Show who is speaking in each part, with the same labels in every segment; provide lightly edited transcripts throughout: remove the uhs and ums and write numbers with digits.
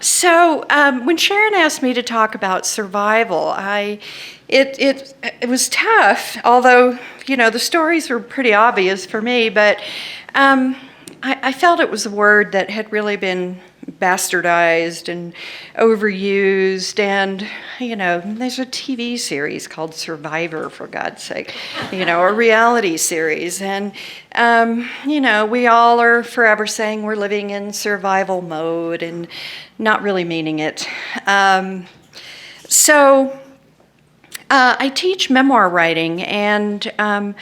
Speaker 1: When Sharon asked me to talk about survival, it was tough, although, the stories were pretty obvious for me, but I felt it was a word that had really been bastardized and overused, and, there's a TV series called Survivor, for God's sake, a reality series, and, we all are forever saying we're living in survival mode and not really meaning it. I teach memoir writing, and, I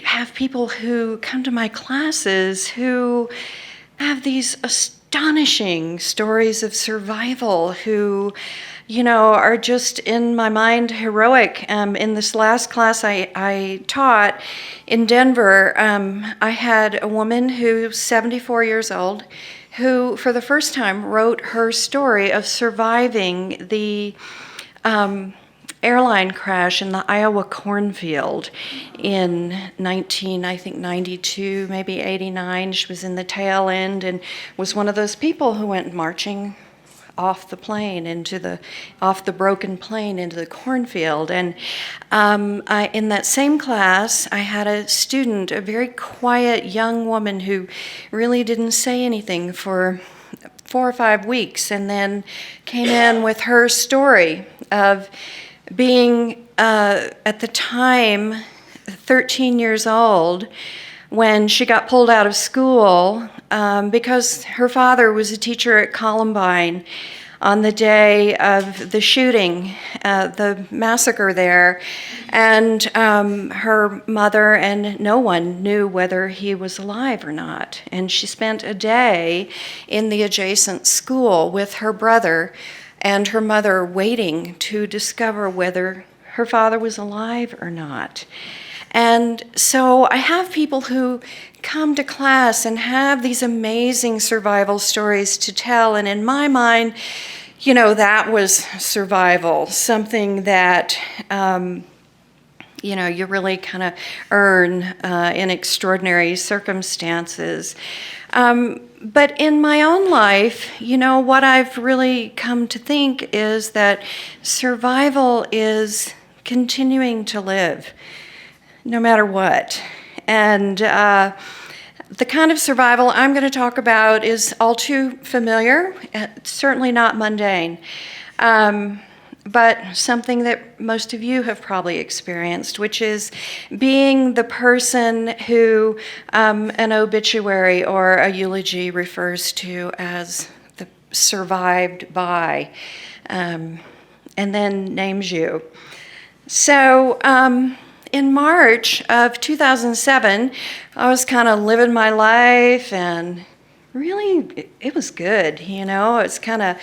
Speaker 1: have people who come to my classes who have these astonishing stories of survival, who, are just, in my mind, heroic. In this last class I taught in Denver, I had a woman who's 74 years old who, for the first time, wrote her story of surviving the airline crash in the Iowa cornfield in 92, maybe 89. She was in the tail end and was one of those people who went marching off the broken plane into the cornfield. And in that same class, I had a student, a very quiet young woman who really didn't say anything for 4 or 5 weeks, and then came in with her story of being, at the time, 13 years old when she got pulled out of school because her father was a teacher at Columbine on the day of the shooting, the massacre there, and her mother and no one knew whether he was alive or not. And she spent a day in the adjacent school with her brother and her mother, waiting to discover whether her father was alive or not. And so I have people who come to class and have these amazing survival stories to tell, and in my mind, that was survival, something that you really kind of earn in extraordinary circumstances. But in my own life, what I've really come to think is that survival is continuing to live, no matter what. And the kind of survival I'm going to talk about is all too familiar, certainly not mundane, but something that most of you have probably experienced, which is being the person who an obituary or a eulogy refers to as the survived by, and then names you. So in March of 2007, I was kind of living my life, and really, it was good, It's kind of,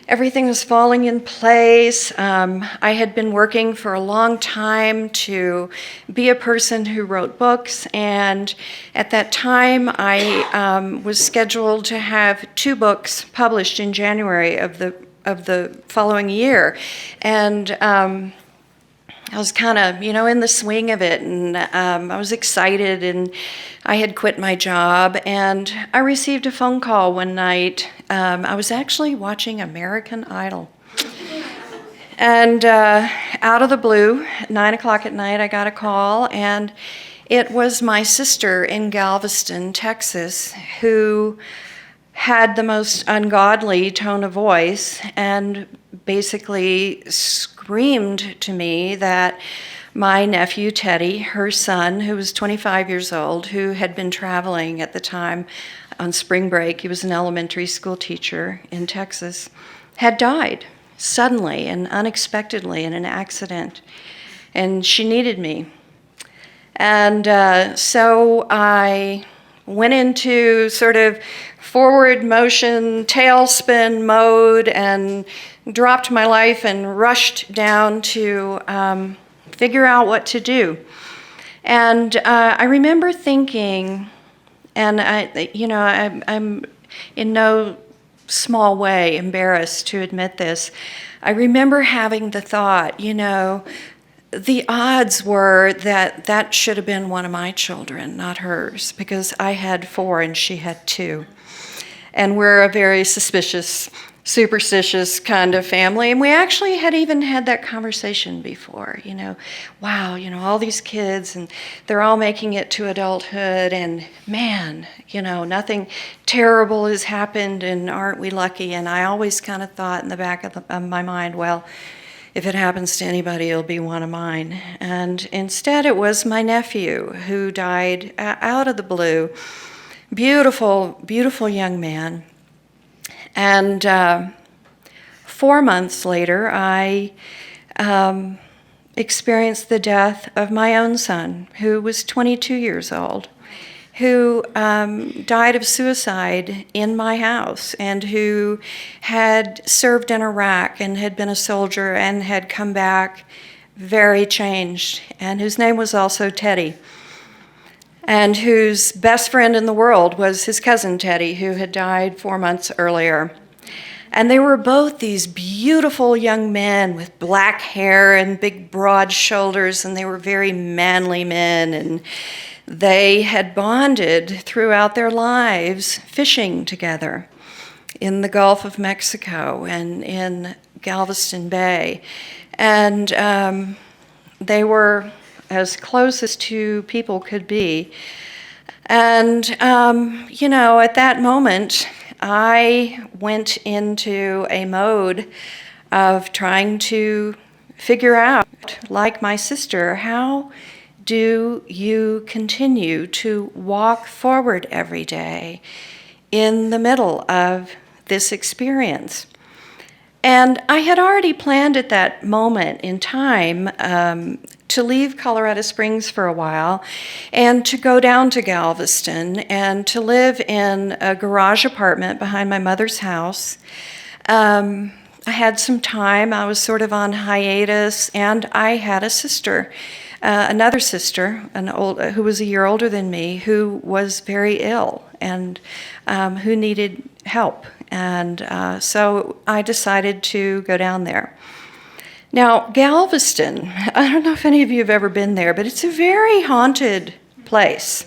Speaker 1: everything was falling in place. I had been working for a long time to be a person who wrote books, and at that time, I was scheduled to have 2 books published in January of the following year, and I was kind of, in the swing of it, and I was excited, and I had quit my job, and I received a phone call one night. I was actually watching American Idol. And out of the blue, at 9 o'clock at night, I got a call, and it was my sister in Galveston, Texas, who had the most ungodly tone of voice and basically screamed to me that my nephew, Teddy, her son, who was 25 years old, who had been traveling at the time on spring break, he was an elementary school teacher in Texas, had died suddenly and unexpectedly in an accident, and she needed me. And so I went into sort of forward motion, tailspin mode, and dropped my life and rushed down to figure out what to do. And I remember thinking, and I'm in no small way embarrassed to admit this, I remember having the thought, the odds were that should have been one of my children, not hers, because I had 4 and she had 2. And we're a very superstitious kind of family. And we actually had even had that conversation before, wow, all these kids and they're all making it to adulthood and man, nothing terrible has happened and aren't we lucky? And I always kind of thought in the back of my mind, well, if it happens to anybody, it'll be one of mine. And instead it was my nephew who died out of the blue. Beautiful, beautiful young man. And 4 months later, I experienced the death of my own son, who was 22 years old, who died of suicide in my house and who had served in Iraq and had been a soldier and had come back very changed, and whose name was also Teddy, and whose best friend in the world was his cousin Teddy, who had died 4 months earlier. And they were both these beautiful young men with black hair and big broad shoulders, and they were very manly men, and they had bonded throughout their lives fishing together in the Gulf of Mexico and in Galveston Bay. And they were as close as two people could be. And, at that moment, I went into a mode of trying to figure out, like my sister, how do you continue to walk forward every day in the middle of this experience? And I had already planned at that moment in time to leave Colorado Springs for a while and to go down to Galveston and to live in a garage apartment behind my mother's house. I had some time. I was sort of on hiatus, and I had a sister, another sister, who was a year older than me, who was very ill and who needed help. And so I decided to go down there. Now, Galveston, I don't know if any of you have ever been there, but it's a very haunted place.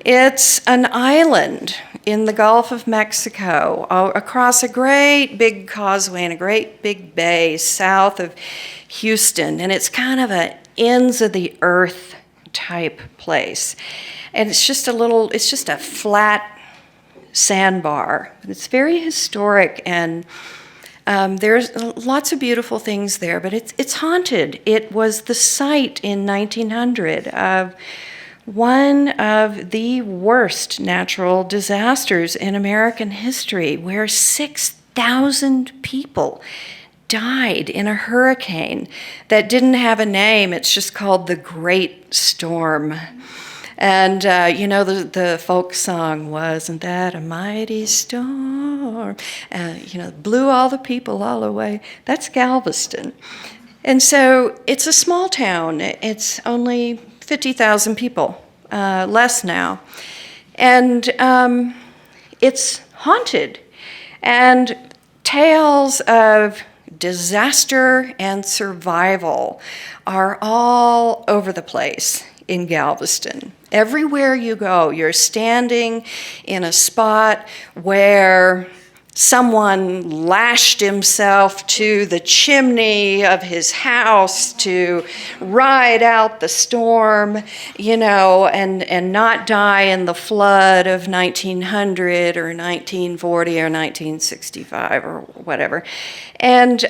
Speaker 1: It's an island in the Gulf of Mexico, across a great big causeway and a great big bay south of Houston, and it's kind of a ends of the earth type place. And it's just a flat sandbar. It's very historic, and there's lots of beautiful things there, but it's haunted. It was the site in 1900 of one of the worst natural disasters in American history, where 6,000 people died in a hurricane that didn't have a name. It's just called the Great Storm. And, the folk song, wasn't that a mighty storm? Blew all the people all away. That's Galveston. And so it's a small town. It's only 50,000 people, less now. And it's haunted. And tales of disaster and survival are all over the place in Galveston. Everywhere you go, you're standing in a spot where someone lashed himself to the chimney of his house to ride out the storm, and not die in the flood of 1900 or 1940 or 1965 or whatever. And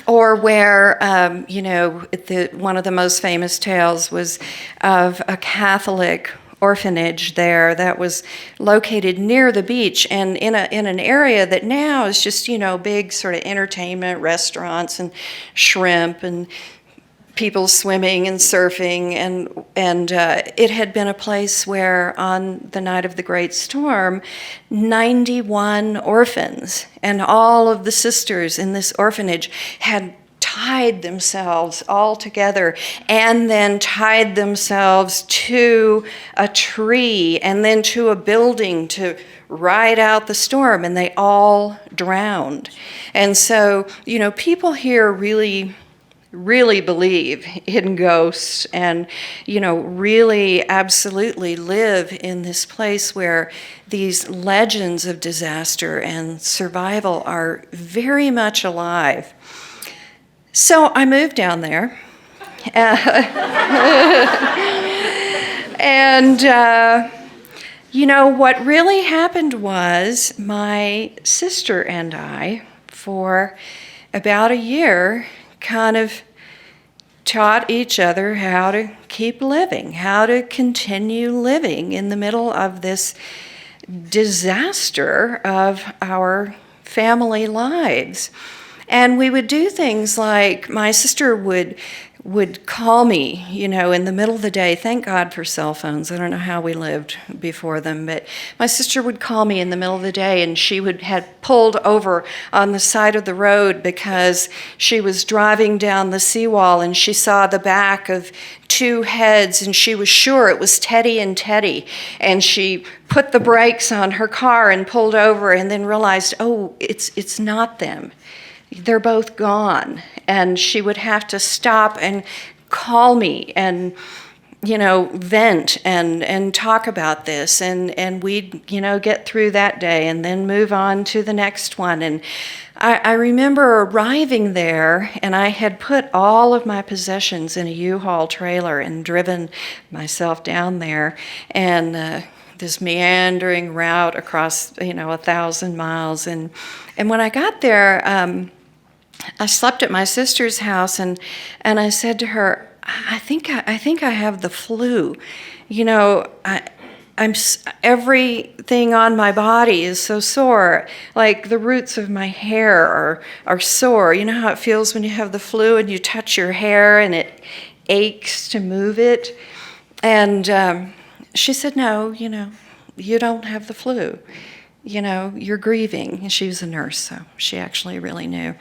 Speaker 1: or where, one of the most famous tales was of a Catholic orphanage there that was located near the beach and in an area that now is just, big sort of entertainment, restaurants and shrimp and people swimming and surfing. And it had been a place where on the night of the Great Storm, 91 orphans and all of the sisters in this orphanage had tied themselves all together and then tied themselves to a tree and then to a building to ride out the storm, and they all drowned. And so, people here really really believe in ghosts and, really absolutely live in this place where these legends of disaster and survival are very much alive. So I moved down there. And, what really happened was my sister and I, for about a year, kind of taught each other how to keep living, how to continue living in the middle of this disaster of our family lives. And we would do things like my sister would call me, in the middle of the day. Thank God for cell phones. I don't know how we lived before them, but my sister would call me in the middle of the day, and she had pulled over on the side of the road because she was driving down the seawall and she saw the back of two heads, and she was sure it was Teddy and Teddy. And she put the brakes on her car and pulled over, and then realized, oh, it's not them. They're both gone. And she would have to stop and call me and, vent and talk about this. And we'd, get through that day and then move on to the next one. And I remember arriving there, and I had put all of my possessions in a U-Haul trailer and driven myself down there. And this meandering route across, 1,000 miles. And when I got there, I slept at my sister's house, and I said to her, I think I have the flu. I'm everything on my body is so sore, like the roots of my hair are sore. You know how it feels when you have the flu and you touch your hair and it aches to move it? And she said, no, you don't have the flu. You're grieving. And she was a nurse, so she actually really knew.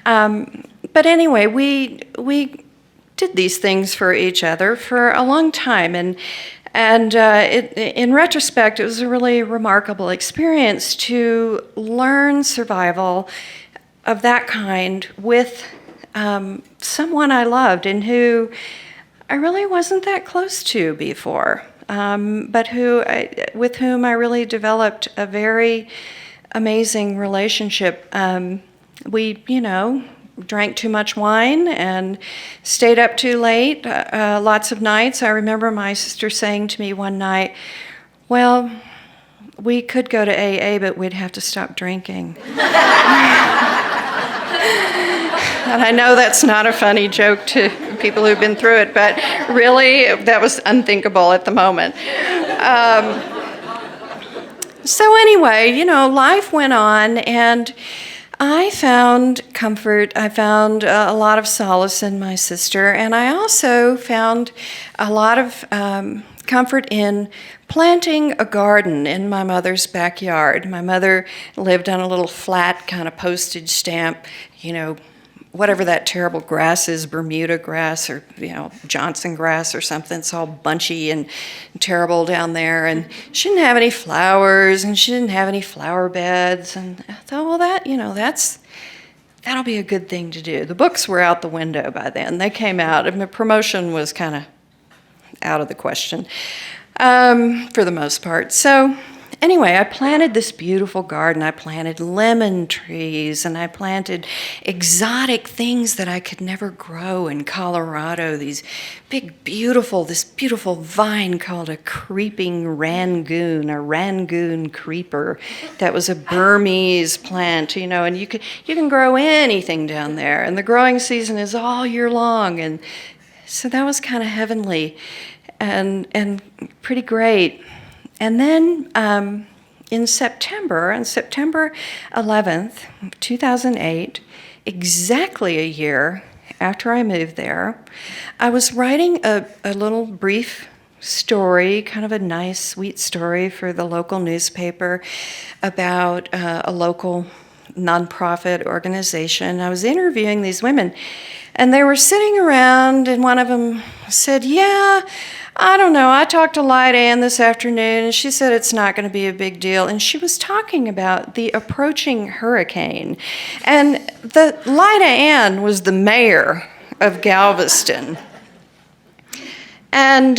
Speaker 1: But anyway, we did these things for each other for a long time, and in retrospect, it was a really remarkable experience to learn survival of that kind with someone I loved and who I really wasn't that close to before. But with whom I really developed a very amazing relationship. We, drank too much wine and stayed up too late, lots of nights. I remember my sister saying to me one night, well, we could go to AA, but we'd have to stop drinking. And I know that's not a funny joke to people who've been through it, but really, that was unthinkable at the moment. So anyway, life went on, and I found comfort. I found a lot of solace in my sister, and I also found a lot of comfort in planting a garden in my mother's backyard. My mother lived on a little flat kind of postage stamp, whatever that terrible grass is, Bermuda grass or, Johnson grass or something. It's all bunchy and terrible down there. And she didn't have any flowers, and she didn't have any flower beds. And I thought, well, that'll be a good thing to do. The books were out the window by then. They came out, and the promotion was kind of out of the question for the most part. So anyway, I planted this beautiful garden. I planted lemon trees, and I planted exotic things that I could never grow in Colorado. This beautiful vine called a creeping rangoon, a rangoon creeper. That was a Burmese plant, and you can grow anything down there. And the growing season is all year long, and so that was kind of heavenly and pretty great. And then on September 11th, 2008, exactly a year after I moved there, I was writing a little brief story, kind of a nice, sweet story for the local newspaper about a local nonprofit organization. I was interviewing these women, and they were sitting around, and one of them said, yeah, I don't know, I talked to Light Ann this afternoon, and she said it's not going to be a big deal. And she was talking about the approaching hurricane. And the Light Ann was the mayor of Galveston. And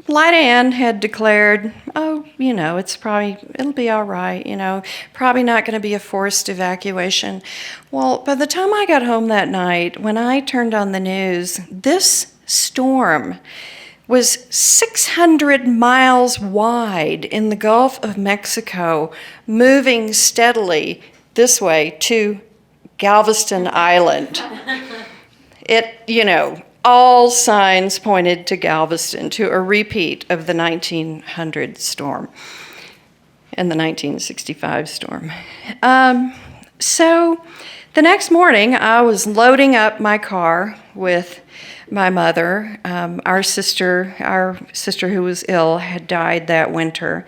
Speaker 1: Lida Ann had declared, oh, it'll be all right, probably not going to be a forced evacuation. Well, by the time I got home that night, when I turned on the news, this storm was 600 miles wide in the Gulf of Mexico, moving steadily this way to Galveston Island. All signs pointed to Galveston, to a repeat of the 1900 storm and the 1965 storm. So the next morning, I was loading up my car with my mother. Our sister who was ill had died that winter.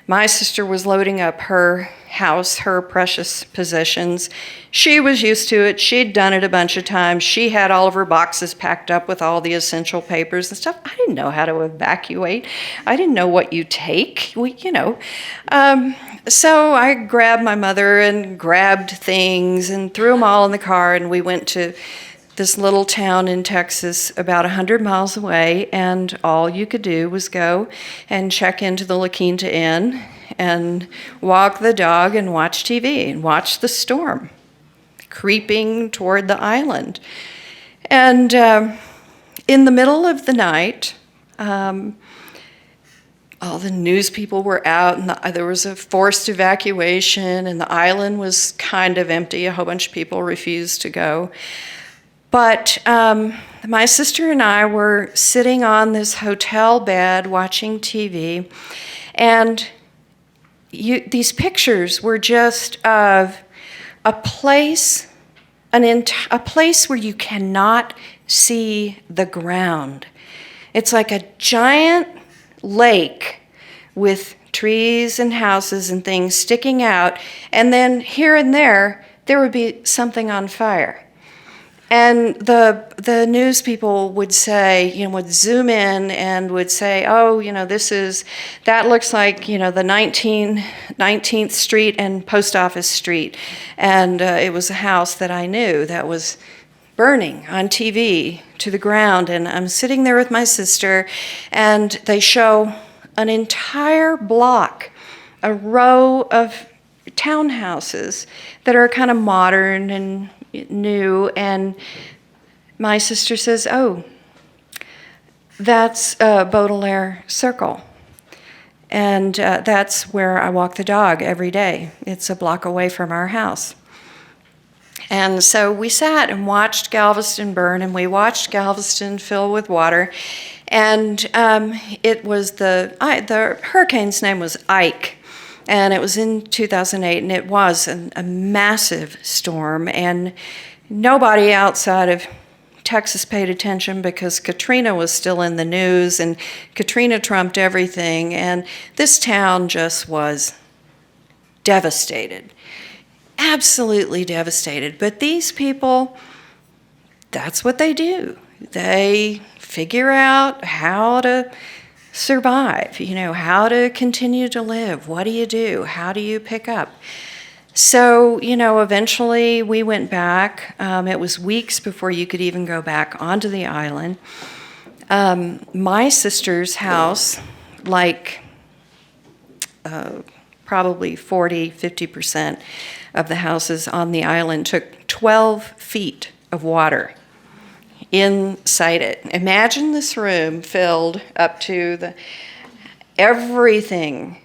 Speaker 1: My sister was loading up her house, her precious possessions. She was used to it. She'd done it a bunch of times. She had all of her boxes packed up with all the essential papers and stuff. I didn't know how to evacuate. I didn't know what you take. So I grabbed my mother and grabbed things and threw them all in the car, and we went to this little town in Texas about 100 miles away, and all you could do was go and check into the La Quinta Inn and walk the dog and watch TV and watch the storm creeping toward the island. And in the middle of the night, all the news people were out, and there was a forced evacuation, and the island was kind of empty. A whole bunch of people refused to go. But my sister and I were sitting on this hotel bed watching TV, and these pictures were just of a place where you cannot see the ground. It's like a giant lake with trees and houses and things sticking out, and then here and there would be something on fire. And the news people would say, would zoom in and would say, oh, that looks like, the 19th Street and Post Office Street. And it was a house that I knew that was burning on TV to the ground. And I'm sitting there with my sister, and they show an entire block, a row of townhouses that are kind of modern and new, and my sister says, oh, that's Baudelaire Circle, and that's where I walk the dog every day. It's a block away from our house. And so we sat and watched Galveston burn, and we watched Galveston fill with water, and it was the hurricane's name was Ike. And it was in 2008, and it was a massive storm, and nobody outside of Texas paid attention because Katrina was still in the news, and Katrina trumped everything, and this town just was devastated, absolutely devastated. But these people, that's what they do. They figure out how to survive, how to continue to live. What do you do? How do you pick up? So, eventually we went back. It was weeks before you could even go back onto the island. My sister's house, probably 40-50% of the houses on the island took 12 feet of water inside it. Imagine this room filled up to everything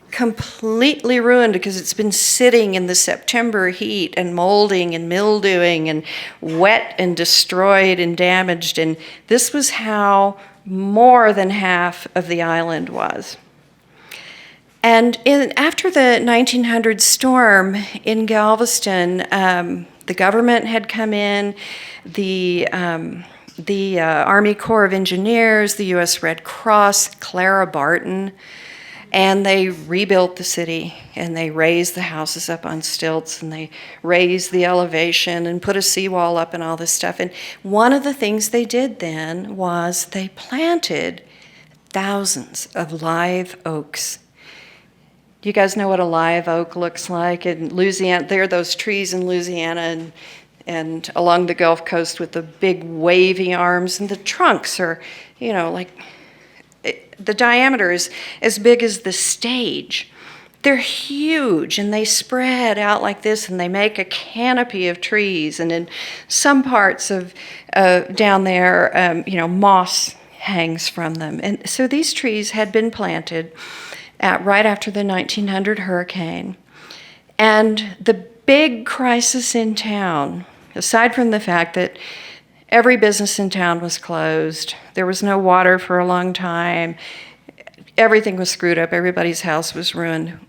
Speaker 1: completely ruined because it's been sitting in the September heat and molding and mildewing and wet and destroyed and damaged. And this was how more than half of the island was. And after the 1900 storm in Galveston, the government had come in, the Army Corps of Engineers, the U.S. Red Cross, Clara Barton, and they rebuilt the city, and they raised the houses up on stilts, and they raised the elevation and put a seawall up and all this stuff. And one of the things they did then was they planted thousands of live oaks. Do you guys know what a live oak looks like? In Louisiana, there are those trees in Louisiana and along the Gulf Coast with the big wavy arms, and the trunks are, the diameter is as big as the stage. They're huge, and they spread out like this, and they make a canopy of trees. And in some parts of down there, moss hangs from them. And so these trees had been planted right after the 1900 hurricane. And the big crisis in town, aside from the fact that every business in town was closed, there was no water for a long time, everything was screwed up, everybody's house was ruined,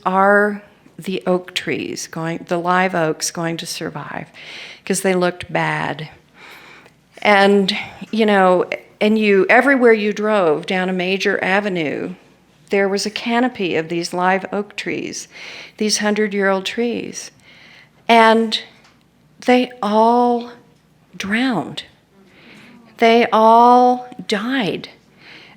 Speaker 1: are the oak trees, the live oaks, going to survive? Because they looked bad. And, everywhere you drove down a major avenue, there was a canopy of these live oak trees, these 100-year-old trees. And they all drowned. They all died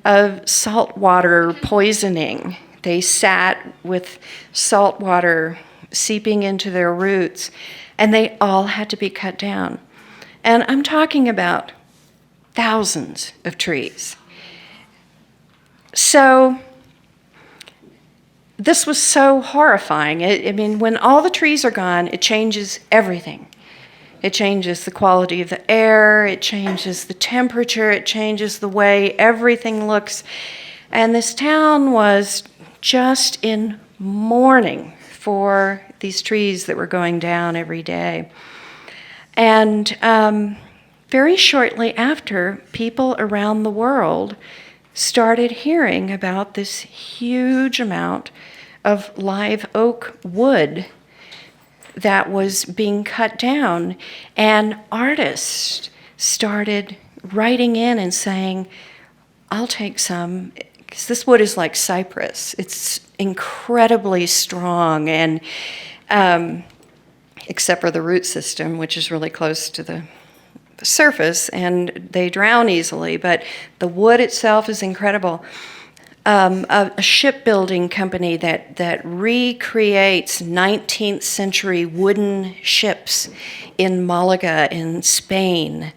Speaker 1: of saltwater poisoning. They sat with salt water seeping into their roots, and they all had to be cut down. And I'm talking about thousands of trees. So this was so horrifying. When all the trees are gone, it changes everything. It changes the quality of the air, it changes the temperature, it changes the way everything looks. And this town was just in mourning for these trees that were going down every day. And very shortly after, people around the world started hearing about this huge amount of live oak wood that was being cut down, and artists started writing in and saying, I'll take some, because this wood is like cypress. It's incredibly strong, and except for the root system, which is really close to the surface, and they drown easily, but the wood itself is incredible. A shipbuilding company that recreates 19th century wooden ships in Malaga in Spain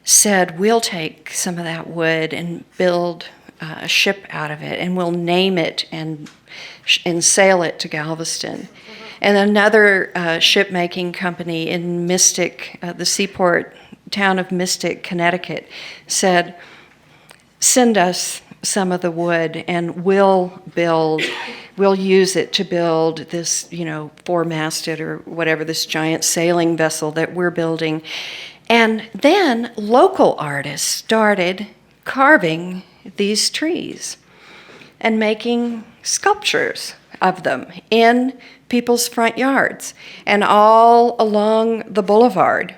Speaker 1: said, we'll take some of that wood and build a ship out of it, and we'll name it and sail it to Galveston. And another shipmaking company in Mystic, the seaport town of Mystic, Connecticut, said, send us some of the wood and we'll use it to build this, four-masted or whatever, this giant sailing vessel that we're building. And then local artists started carving these trees and making sculptures of them in people's front yards and all along the boulevard.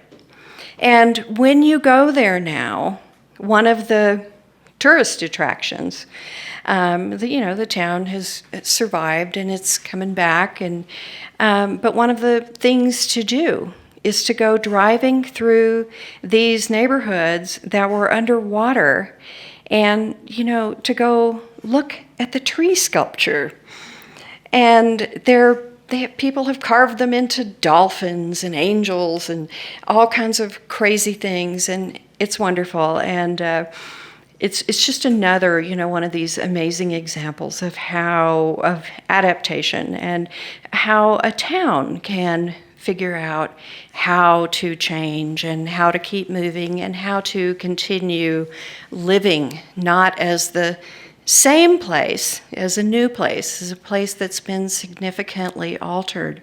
Speaker 1: And when you go there now, one of the tourist attractions, the town has survived and it's coming back, and but one of the things to do is to go driving through these neighborhoods that were underwater, and to go look at the tree sculpture. And people have carved them into dolphins and angels and all kinds of crazy things, and it's wonderful. And it's just another, one of these amazing examples of adaptation and how a town can figure out how to change and how to keep moving and how to continue living, not as the same place, as a new place, as a place that's been significantly altered.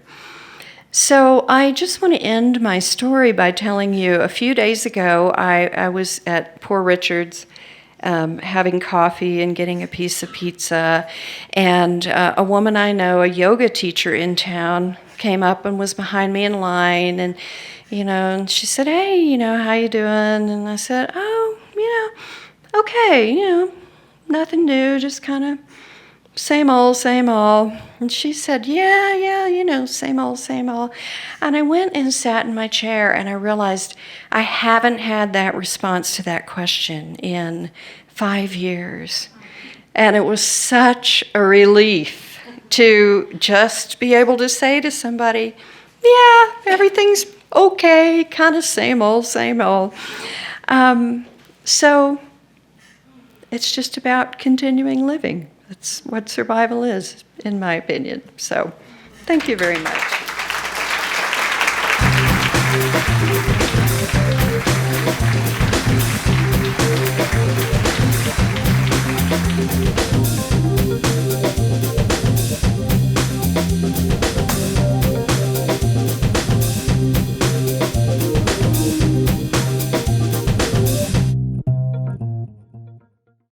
Speaker 1: So I just want to end my story by telling you, a few days ago, I was at Poor Richard's having coffee and getting a piece of pizza, and a woman I know, a yoga teacher in town, came up and was behind me in line, and and she said, hey, how you doing? And I said, oh, okay, nothing new, just kind of same old, same old. And she said, yeah, same old, same old. And I went and sat in my chair, and I realized I haven't had that response to that question in 5 years. And it was such a relief to just be able to say to somebody, yeah, everything's okay, kind of same old, same old. So it's just about continuing living. That's what survival is, in my opinion. So thank you very much.